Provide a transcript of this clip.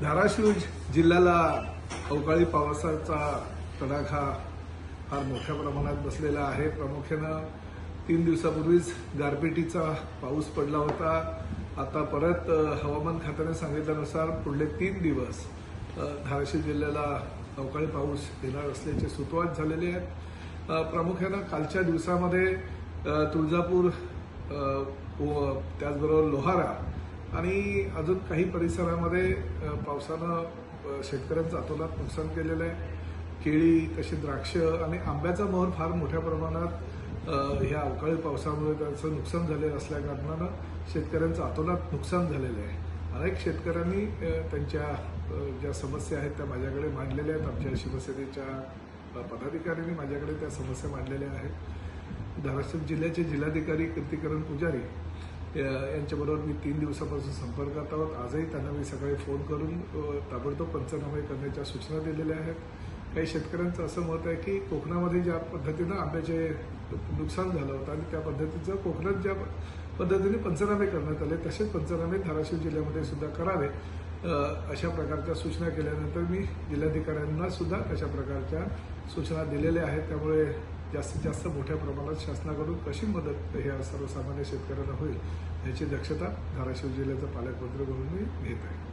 धाराशिव जिल्ह्याला अवकाळी पावसाचा तडाखा फार मोठ्या प्रमाणात बसलेला आहे। प्रामुख्यानं 3 दिवसापूर्वीच गारपिटीचा पाऊस पडला होता। आता परत हवामान खात्याने सांगितल्यानुसार पुढले 3 दिवस धाराशिव जिल्ह्याला अवकाळी पाऊस येणार असल्याचे सूतोवाच झालेले आहेत। प्रामुख्यानं कालच्या दिवसामध्ये तुळजापूर त्याचबरोबर लोहारा आणि अजून काही परिसरामध्ये पावसानं शेतकऱ्यांचं अतोनात नुकसान केलेलं आहे। केळी तशी द्राक्ष आणि आंब्याचा मोहर फार मोठ्या प्रमाणात ह्या अवकाळी पावसामुळे त्याचं नुकसान झालेलं असल्याकारणानं शेतकऱ्यांचं अतोनात नुकसान झालेलं आहे। अनेक शेतकऱ्यांनी त्यांच्या ज्या समस्या आहेत त्या माझ्याकडे मांडलेल्या आहेत। आमच्या शिवसेनेच्या पदाधिकाऱ्यांनी माझ्याकडे त्या समस्या मांडलेल्या आहेत। धाराशिव जिल्ह्याचे जिल्हाधिकारी कीर्तिकरण पुजारी यांच्याबरोबर मी 3 दिवसापासून संपर्कात आहोत। आजही त्यांना मी सकाळी फोन करून ताबडतोब पंचनामे करण्याच्या सूचना दिलेल्या आहेत। काही शेतकऱ्यांचं असं मत आहे की कोकणामध्ये ज्या पद्धतीनं आंब्याचे नुकसान झालं होतं आणि त्या पद्धतीचं कोकणात ज्या पद्धतीने पंचनामे करण्यात आले तसेच पंचनामे धाराशिव जिल्ह्यामध्ये सुद्धा करावे अशा प्रकारच्या सूचना केल्यानंतर मी जिल्हाधिकाऱ्यांना सुद्धा अशा प्रकारच्या सूचना दिलेल्या आहेत। त्यामुळे जास्तीत जास्त मोठ्या प्रमाणात शासनाकडून कशी मदत ह्या सर्वसामान्य शेतकऱ्यांना होईल याची दक्षता धाराशिव जिल्ह्याचा पालकमंत्री म्हणून मी घेत आहे।